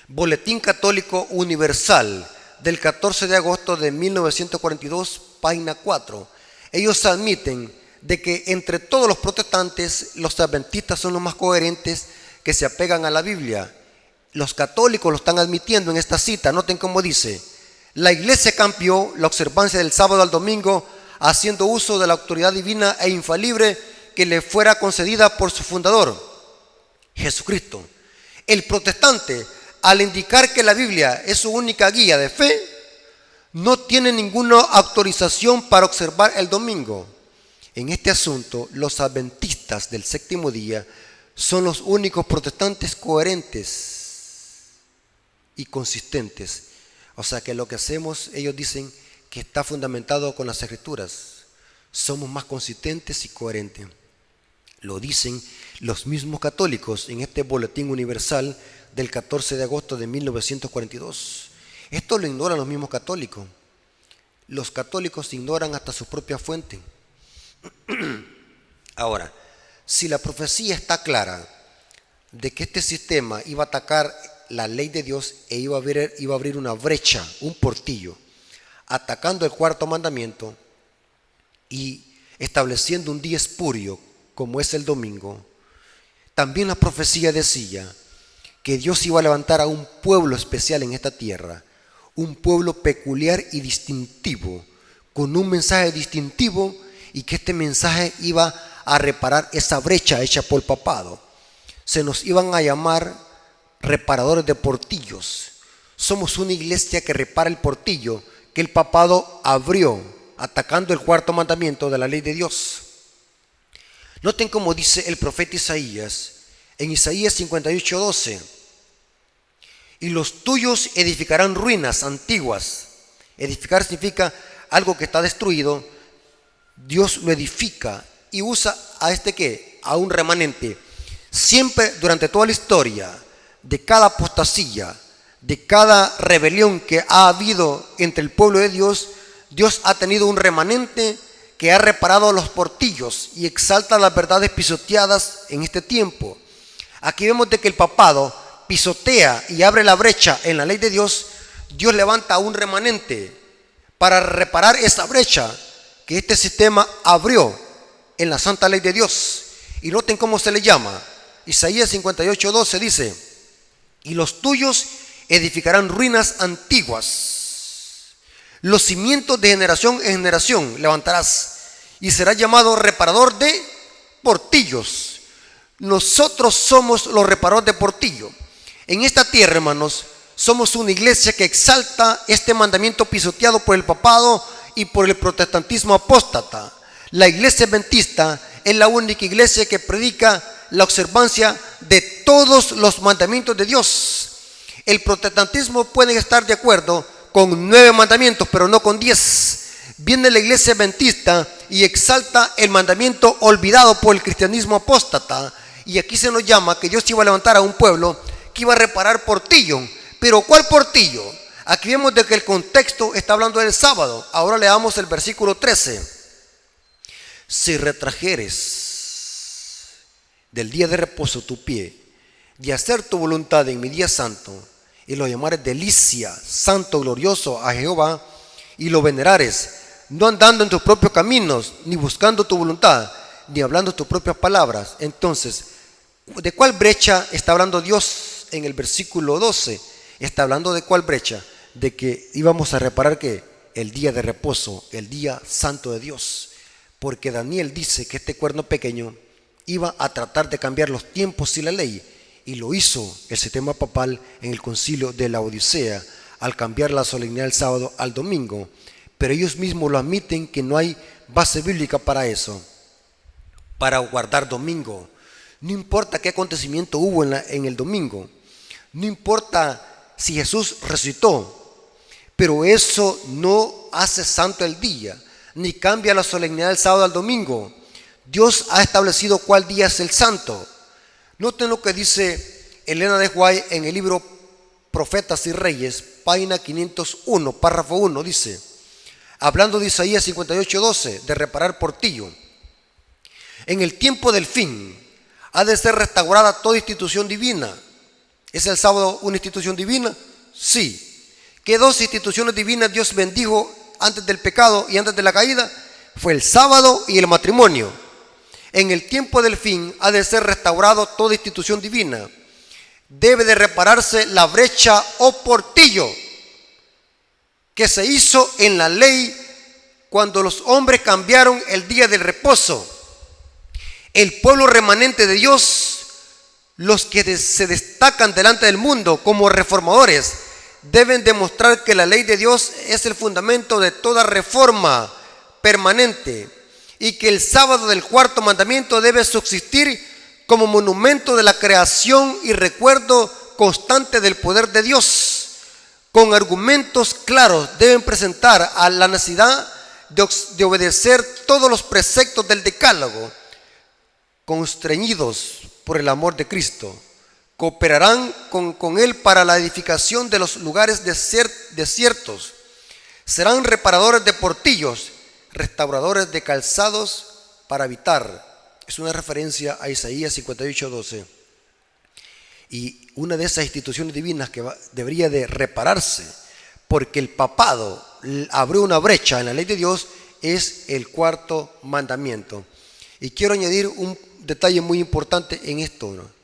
Boletín Católico Universal del 14 de agosto de 1942, página 4. Ellos admiten de que entre todos los protestantes, los adventistas son los más coherentes que se apegan a la Biblia. Los católicos lo están admitiendo en esta cita. Noten cómo dice: la Iglesia cambió la observancia del sábado al domingo haciendo uso de la autoridad divina e infalible que le fuera concedida por su fundador, Jesucristo. El protestante, al indicar que la Biblia es su única guía de fe, no tiene ninguna autorización para observar el domingo. En este asunto, los adventistas del séptimo día son los únicos protestantes coherentes y consistentes. O sea que lo que hacemos, ellos dicen que está fundamentado con las escrituras. Somos más consistentes y coherentes. Lo dicen los mismos católicos en este boletín universal del 14 de agosto de 1942. Esto lo ignoran los mismos católicos. Los católicos ignoran hasta su propia fuente. Ahora, si la profecía está clara de que este sistema iba a atacar la ley de Dios e iba a abrir una brecha, un portillo, atacando el cuarto mandamiento y estableciendo un día espurio como es el domingo, también la profecía decía que Dios iba a levantar a un pueblo especial en esta tierra, un pueblo peculiar y distintivo, con un mensaje distintivo, y que este mensaje iba a reparar esa brecha hecha por el papado. Se nos iban a llamar reparadores de portillos. Somos una iglesia que repara el portillo que el papado abrió, atacando el cuarto mandamiento de la ley de Dios. Noten cómo dice el profeta Isaías en Isaías 58:12: y los tuyos edificarán ruinas antiguas. Edificar significa algo que está destruido. Dios lo edifica y usa a ¿qué? A un remanente. Siempre durante toda la historia de cada apostasía, de cada rebelión que ha habido entre el pueblo de Dios, Dios ha tenido un remanente que ha reparado los portillos y exalta las verdades pisoteadas en este tiempo. Aquí vemos de que el papado pisotea y abre la brecha en la ley de Dios. Dios levanta a un remanente para reparar esa brecha que este sistema abrió en la santa ley de Dios. Y noten cómo se le llama. Isaías 58:12 dice: y los tuyos edificarán ruinas antiguas. Los cimientos de generación en generación levantarás, y será llamado reparador de portillos. Nosotros somos los reparadores de portillo. En esta tierra, hermanos, somos una iglesia que exalta este mandamiento pisoteado por el papado y por el protestantismo apóstata. La iglesia adventista es la única iglesia que predica la observancia de todos los mandamientos de Dios. El protestantismo puede estar de acuerdo con 9 mandamientos, pero no con 10. Viene la iglesia adventista y exalta el mandamiento olvidado por el cristianismo apóstata. Y aquí se nos llama que Dios iba a levantar a un pueblo que iba a reparar portillo. Pero ¿cuál portillo? Aquí vemos de que el contexto está hablando del sábado. Ahora leamos el versículo 13. Si retrajeres del día de reposo tu pie, y hacer tu voluntad en mi día santo, y lo llamares delicia, santo, glorioso a Jehová, y lo venerares, no andando en tus propios caminos, ni buscando tu voluntad, ni hablando tus propias palabras. Entonces, ¿de cuál brecha está hablando Dios en el versículo 12? Está hablando de cuál brecha, de que íbamos a reparar que el día de reposo, el día santo de Dios, porque Daniel dice que este cuerno pequeño iba a tratar de cambiar los tiempos y la ley, y lo hizo el sistema papal en el concilio de la Odisea al cambiar la solemnidad del sábado al domingo, pero ellos mismos lo admiten que no hay base bíblica para eso, para guardar domingo. No importa qué acontecimiento hubo en el domingo, no importa si Jesús resucitó, pero eso no hace santo el día, ni cambia la solemnidad del sábado al domingo. Dios ha establecido cuál día es el santo. Noten lo que dice Elena de White en el libro Profetas y Reyes, página 501, párrafo 1, dice, hablando de Isaías 58:12, de reparar portillo: en el tiempo del fin ha de ser restaurada toda institución divina. ¿Es el sábado una institución divina? Sí. ¿Qué dos instituciones divinas Dios bendijo antes del pecado y antes de la caída? Fue el sábado y el matrimonio. En el tiempo del fin ha de ser restaurado toda institución divina. Debe de repararse la brecha o portillo que se hizo en la ley cuando los hombres cambiaron el día del reposo. El pueblo remanente de Dios, los que se destacan delante del mundo como reformadores, deben demostrar que la ley de Dios es el fundamento de toda reforma permanente y que el sábado del cuarto mandamiento debe subsistir como monumento de la creación y recuerdo constante del poder de Dios. Con argumentos claros deben presentar a la necesidad de obedecer todos los preceptos del decálogo, constreñidos por el amor de Cristo. Cooperarán con Él para la edificación de los lugares desiertos. Serán reparadores de portillos, restauradores de calzados para habitar. Es una referencia a Isaías 58:12. Y una de esas instituciones divinas que debería de repararse, porque el papado abrió una brecha en la ley de Dios, es el cuarto mandamiento. Y quiero añadir un detalle muy importante en esto, ¿no?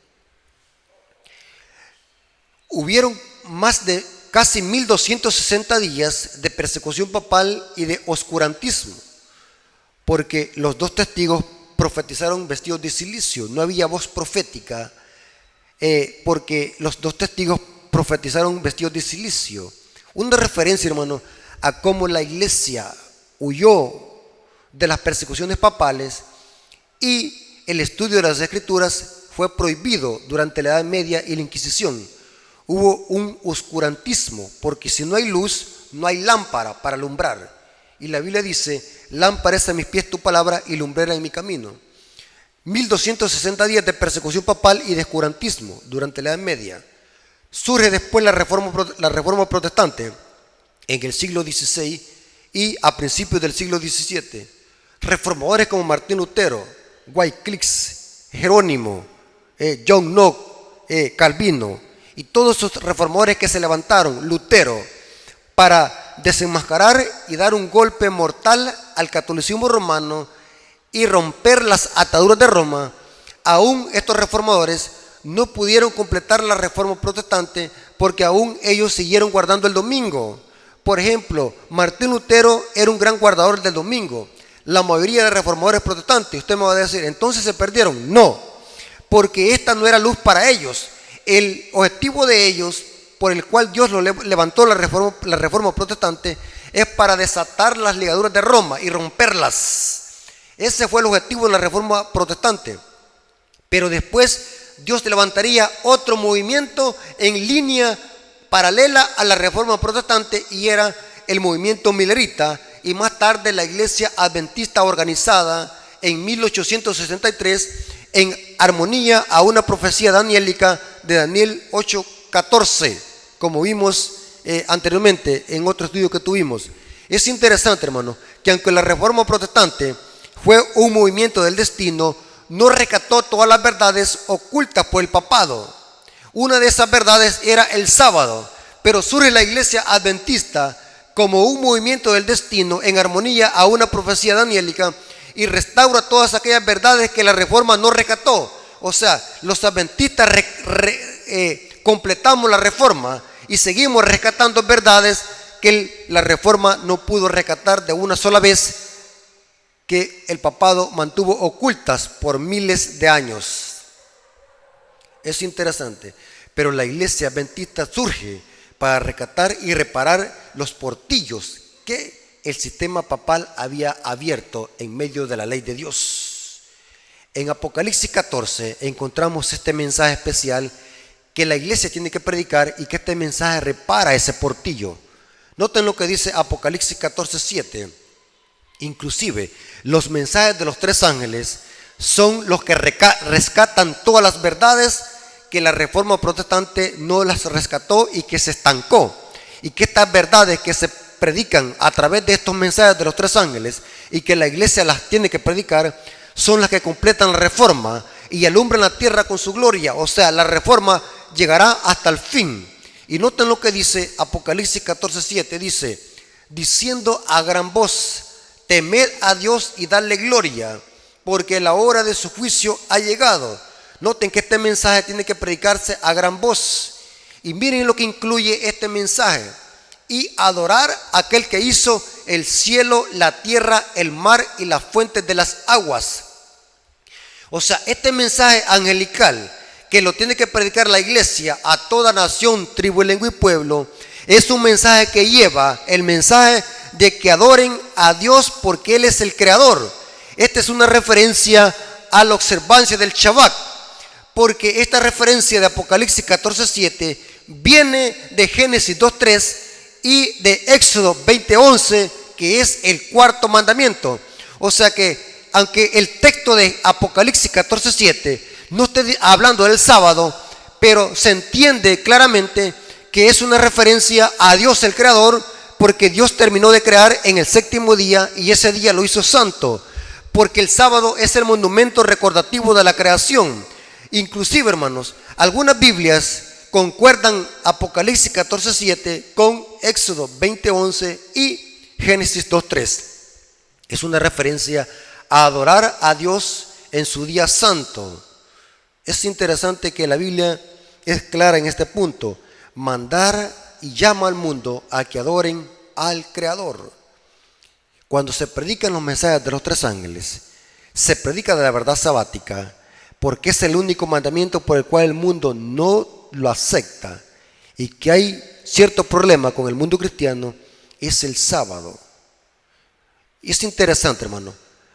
Hubieron más de casi 1260 días de persecución papal y de oscurantismo, porque los dos testigos profetizaron vestidos de silicio. No había voz profética, porque los dos testigos profetizaron vestidos de silicio. Una referencia, hermano, a cómo la iglesia huyó de las persecuciones papales y el estudio de las escrituras fue prohibido durante la Edad Media y la Inquisición. Hubo un oscurantismo, porque si no hay luz, no hay lámpara para alumbrar. Y la Biblia dice: lámpara es a mis pies tu palabra y lumbrera en mi camino. 1260 días de persecución papal y de oscurantismo durante la Edad Media. Surge después la reforma protestante en el siglo XVI y a principios del siglo XVII. Reformadores como Martín Lutero, Wycliffe, Jerónimo, John Knox, Calvino y todos esos reformadores que se levantaron, Lutero, para desenmascarar y dar un golpe mortal al catolicismo romano y romper las ataduras de Roma. Aún estos reformadores no pudieron completar la reforma protestante porque aún ellos siguieron guardando el domingo. Por ejemplo, Martín Lutero era un gran guardador del domingo. La mayoría de reformadores protestantes, usted me va a decir, ¿entonces se perdieron? No, porque esta no era luz para ellos. El objetivo de ellos, por el cual Dios lo levantó la reforma protestante, es para desatar las ligaduras de Roma y romperlas. Ese fue el objetivo de la reforma protestante. Pero después Dios levantaría otro movimiento en línea paralela a la reforma protestante, y era el movimiento milerita, y más tarde la iglesia adventista organizada en 1863 en armonía a una profecía daniélica de Daniel 8:14, como vimos anteriormente en otro estudio que tuvimos. Es interesante, hermano, que aunque la reforma protestante fue un movimiento del destino, no rescató todas las verdades ocultas por el papado. Una de esas verdades era el sábado, pero surge la iglesia adventista como un movimiento del destino en armonía a una profecía daniélica y restaura todas aquellas verdades que la Reforma no rescató. O sea, los adventistas completamos la Reforma y seguimos rescatando verdades que la Reforma no pudo rescatar de una sola vez, que el papado mantuvo ocultas por miles de años. Es interesante, pero la iglesia adventista surge para rescatar y reparar los portillos que el sistema papal había abierto en medio de la ley de Dios. En Apocalipsis 14 encontramos este mensaje especial que la iglesia tiene que predicar y que este mensaje repara ese portillo. Noten lo que dice Apocalipsis 14:7. Inclusive los mensajes de los tres ángeles son los que rescatan todas las verdades que la Reforma protestante no las rescató y que se estancó, y que estas verdades que se predican a través de estos mensajes de los tres ángeles y que la iglesia las tiene que predicar son las que completan la Reforma y alumbran la tierra con su gloria. O sea, la Reforma llegará hasta el fin. Y noten lo que dice Apocalipsis 14:7, dice: diciendo a gran voz, temed a Dios y dadle gloria, porque la hora de su juicio ha llegado. Noten que este mensaje tiene que predicarse a gran voz. Y miren lo que incluye este mensaje: y adorar a aquel que hizo el cielo, la tierra, el mar y las fuentes de las aguas. O sea, este mensaje angelical que lo tiene que predicar la iglesia a toda nación, tribu, lengua y pueblo, es un mensaje que lleva el mensaje de que adoren a Dios porque Él es el creador. Esta es una referencia a la observancia del Shabbat, porque esta referencia de Apocalipsis 14:7 viene de Génesis 2:3 y de Éxodo 20:11, que es el cuarto mandamiento. O sea que aunque el texto de Apocalipsis 14:7 no esté hablando del sábado, pero se entiende claramente que es una referencia a Dios el creador, porque Dios terminó de crear en el séptimo día y ese día lo hizo santo, porque el sábado es el monumento recordativo de la creación. Inclusive, hermanos, algunas Biblias concuerdan Apocalipsis 14:7 con Éxodo 20:11 y Génesis 2:3. Es una referencia a adorar a Dios en su día santo. Es interesante que la Biblia es clara en este punto: mandar y llama al mundo a que adoren al Creador. Cuando se predican los mensajes de los tres ángeles, se predica de la verdad sabática, porque es el único mandamiento por el cual el mundo no lo acepta, y que hay cierto problema con el mundo cristiano es el sábado. Y es interesante, hermano.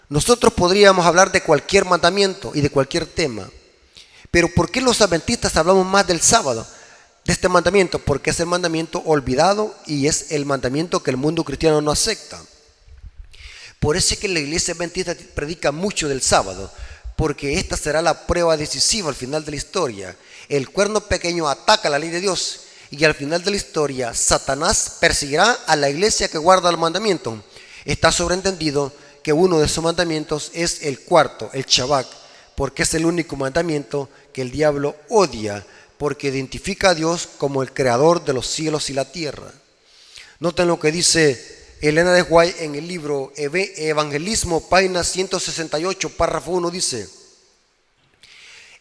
Nosotros podríamos hablar de cualquier mandamiento y de cualquier tema, pero ¿por qué los adventistas hablamos más del sábado, de este mandamiento? Porque es el mandamiento olvidado y es el mandamiento que el mundo cristiano no acepta. Por eso es que la iglesia adventista predica mucho del sábado, porque esta será la prueba decisiva al final de la historia. El cuerno pequeño ataca la ley de Dios y al final de la historia Satanás perseguirá a la iglesia que guarda el mandamiento. Está sobreentendido que uno de esos mandamientos es el cuarto, el Shabbat, porque es el único mandamiento que el diablo odia, porque identifica a Dios como el creador de los cielos y la tierra. Noten lo que dice Elena de White en el libro Evangelismo, página 168, párrafo 1, dice: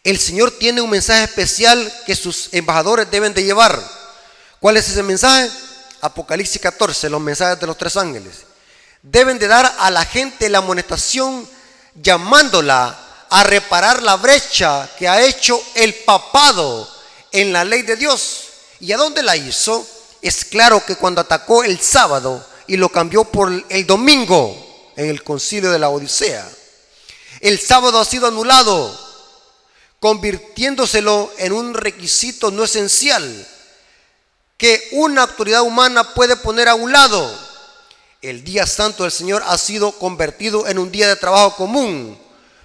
el Señor tiene un mensaje especial que sus embajadores deben de llevar. ¿Cuál es ese mensaje? Apocalipsis 14, los mensajes de los tres ángeles. Deben de dar a la gente la amonestación, llamándola a reparar la brecha que ha hecho el papado en la ley de Dios. ¿Y a dónde la hizo? Es claro que cuando atacó el sábado y lo cambió por el domingo en el concilio de la Odisea. El sábado ha sido anulado, convirtiéndoselo en un requisito no esencial que una autoridad humana puede poner a un lado. El día santo del Señor ha sido convertido en un día de trabajo común.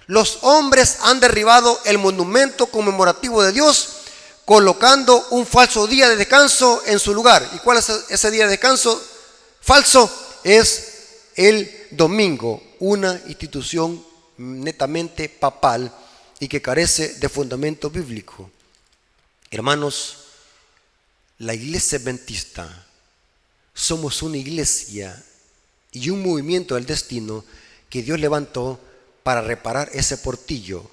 Los hombres han derribado el monumento conmemorativo de Dios, colocando un falso día de descanso en su lugar. ¿Y cuál es ese día de descanso falso? Es el domingo, una institución netamente papal y que carece de fundamento bíblico. Hermanos, la iglesia adventista somos una iglesia y un movimiento del destino que Dios levantó para reparar ese portillo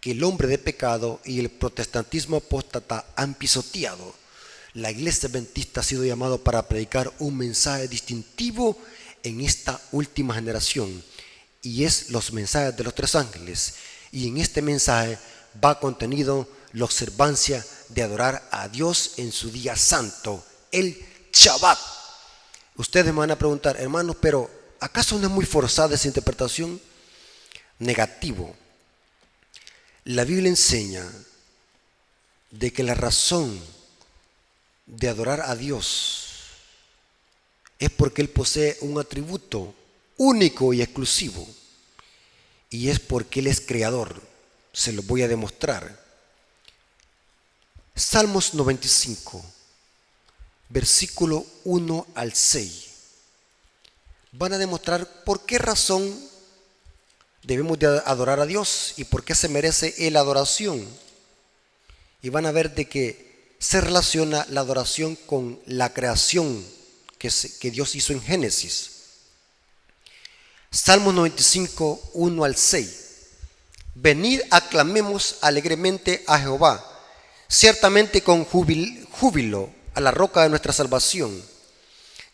que el hombre de pecado y el protestantismo apóstata han pisoteado. La iglesia adventista ha sido llamado para predicar un mensaje distintivo en esta última generación, y es los mensajes de los tres ángeles. Y en este mensaje va contenido la observancia de adorar a Dios en su día santo, el Shabbat. Ustedes me van a preguntar, hermanos, pero ¿acaso no es muy forzada esa interpretación? Negativo. La Biblia enseña de que la razón de adorar a Dios es porque Él posee un atributo único y exclusivo, y es porque Él es creador. Se lo voy a demostrar. Salmos 95, versículo 1 al 6. Van a demostrar por qué razón debemos de adorar a Dios y por qué se merece la adoración. Y van a ver de que se relaciona la adoración con la creación que Dios hizo en Génesis. Salmos 95, 1 al 6. Venid, aclamemos alegremente a Jehová, ciertamente con júbilo a la roca de nuestra salvación.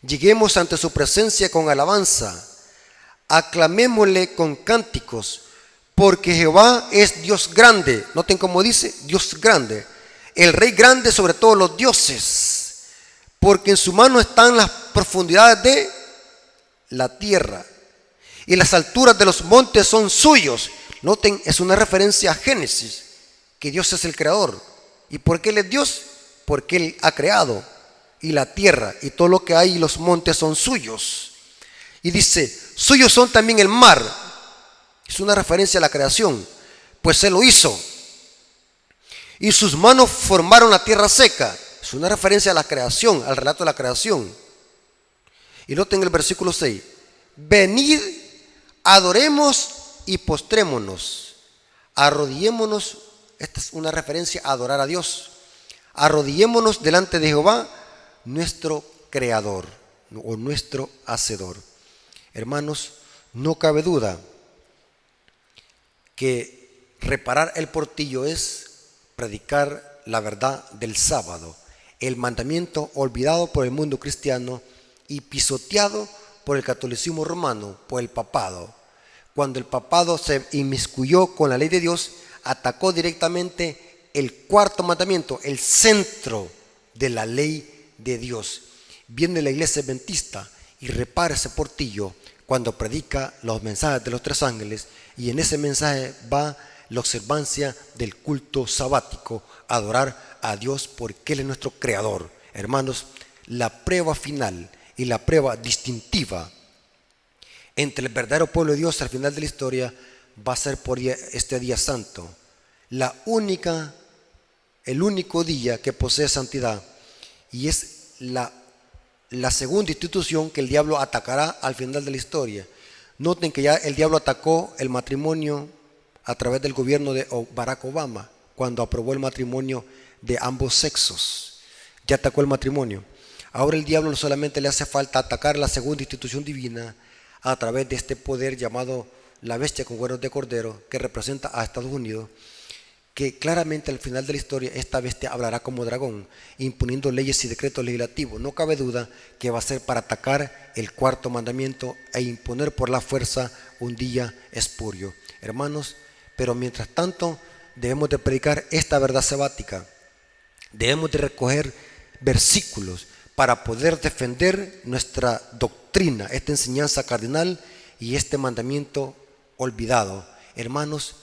Lleguemos ante su presencia con alabanza, aclamémosle con cánticos, porque Jehová es Dios grande. Noten cómo dice, Dios grande, el Rey grande sobre todos los dioses, porque en su mano están las profundidades de la tierra, y las alturas de los montes son suyos. Noten, es una referencia a Génesis, que Dios es el creador. ¿Y por qué Él es Dios? Porque Él ha creado, y la tierra y todo lo que hay y los montes son suyos. Y dice, suyos son también el mar. Es una referencia a la creación, pues Él lo hizo. Y sus manos formaron la tierra seca. Es una referencia a la creación, al relato de la creación. Y noten el versículo 6. Venid, adoremos y postrémonos. Arrodillémonos. Esta es una referencia a adorar a Dios. Arrodillémonos delante de Jehová, nuestro creador o nuestro hacedor. Hermanos, no cabe duda que reparar el portillo es predicar la verdad del sábado, el mandamiento olvidado por el mundo cristiano y pisoteado por el catolicismo romano, por el papado. Cuando el papado se inmiscuyó con la ley de Dios, atacó directamente el cuarto mandamiento, el centro de la ley de Dios. Viene la iglesia adventista y repara ese portillo cuando predica los mensajes de los tres ángeles, y en ese mensaje va la observancia del culto sabático, adorar a Dios porque Él es nuestro creador. Hermanos, la prueba final y la prueba distintiva entre el verdadero pueblo de Dios al final de la historia va a ser por este día santo, el único día que posee santidad, y es la segunda institución que el diablo atacará al final de la historia. Noten que ya el diablo atacó el matrimonio a través del gobierno de Barack Obama, cuando aprobó el matrimonio de ambos sexos. Ya atacó el matrimonio. Ahora el diablo no solamente le hace falta atacar la segunda institución divina a través de este poder llamado la bestia con cuernos de cordero, que representa a Estados Unidos, que claramente al final de la historia esta bestia hablará como dragón, imponiendo leyes y decretos legislativos. No cabe duda que va a ser para atacar el cuarto mandamiento e imponer por la fuerza un día espurio. Hermanos, pero mientras tanto debemos de predicar esta verdad sabática. Debemos de recoger versículos para poder defender nuestra doctrina, esta enseñanza cardinal y este mandamiento olvidado. Hermanos,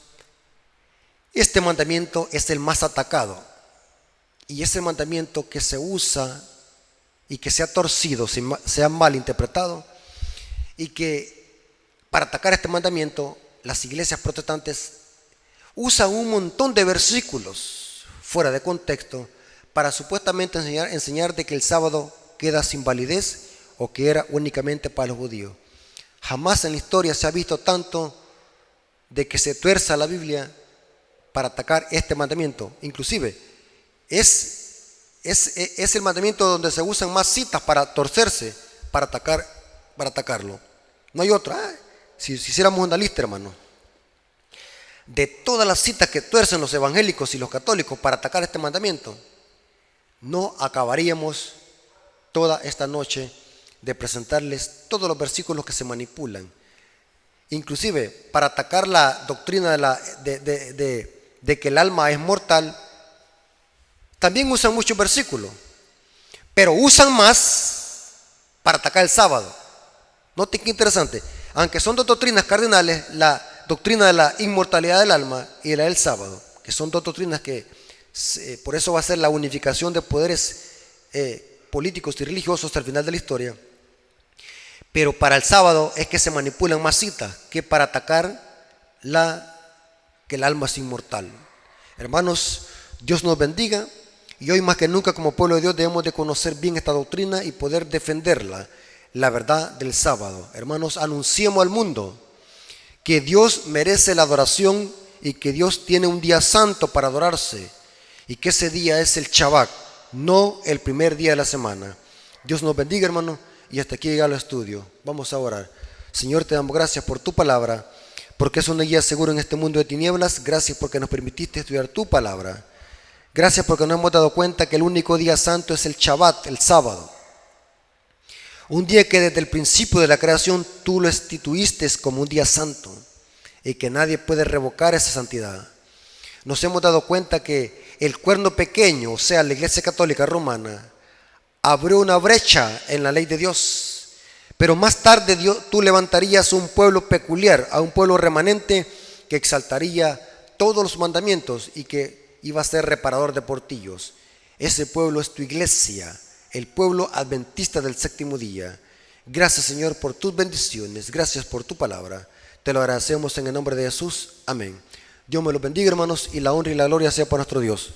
este mandamiento es el más atacado y es el mandamiento que se usa y que se ha torcido, se ha mal interpretado, y que para atacar este mandamiento las iglesias protestantes usan un montón de versículos fuera de contexto para supuestamente enseñar de que el sábado queda sin validez o que era únicamente para los judíos. Jamás en la historia se ha visto tanto de que se tuerza la Biblia para atacar este mandamiento. Inclusive es el mandamiento donde se usan más citas para torcerse, para atacarlo. No hay otra. Si hiciéramos una lista, hermano, de todas las citas que tuercen los evangélicos y los católicos para atacar este mandamiento, no acabaríamos toda esta noche de presentarles todos los versículos que se manipulan. Inclusive para atacar la doctrina de que el alma es mortal, también usan muchos versículos, pero usan más para atacar el sábado. Noten qué interesante. Aunque son dos doctrinas cardinales, la doctrina de la inmortalidad del alma y la del sábado, que son dos doctrinas que por eso va a ser la unificación de poderes políticos y religiosos hasta el final de la historia. Pero para el sábado es que se manipulan más citas que para atacar que el alma es inmortal. Hermanos, Dios nos bendiga, y hoy más que nunca como pueblo de Dios debemos de conocer bien esta doctrina y poder defenderla, la verdad del sábado. Hermanos, anunciemos al mundo que Dios merece la adoración y que Dios tiene un día santo para adorarse, y que ese día es el Shabbat, no el primer día de la semana. Dios nos bendiga, hermano, y hasta aquí llega el estudio. Vamos a orar. Señor, te damos gracias por tu palabra, porque es una guía segura en este mundo de tinieblas. Gracias porque nos permitiste estudiar tu palabra. Gracias porque nos hemos dado cuenta que el único día santo es el Shabbat, el sábado. Un día que desde el principio de la creación tú lo instituiste como un día santo y que nadie puede revocar esa santidad. Nos hemos dado cuenta que el cuerno pequeño, o sea, la Iglesia Católica Romana, abrió una brecha en la ley de Dios. Pero más tarde tú levantarías un pueblo peculiar, a un pueblo remanente que exaltaría todos los mandamientos y que iba a ser reparador de portillos. Ese pueblo es tu iglesia, el pueblo adventista del séptimo día. Gracias, Señor, por tus bendiciones. Gracias por tu palabra. Te lo agradecemos en el nombre de Jesús. Amén. Dios me los bendiga, hermanos, y la honra y la gloria sea para nuestro Dios.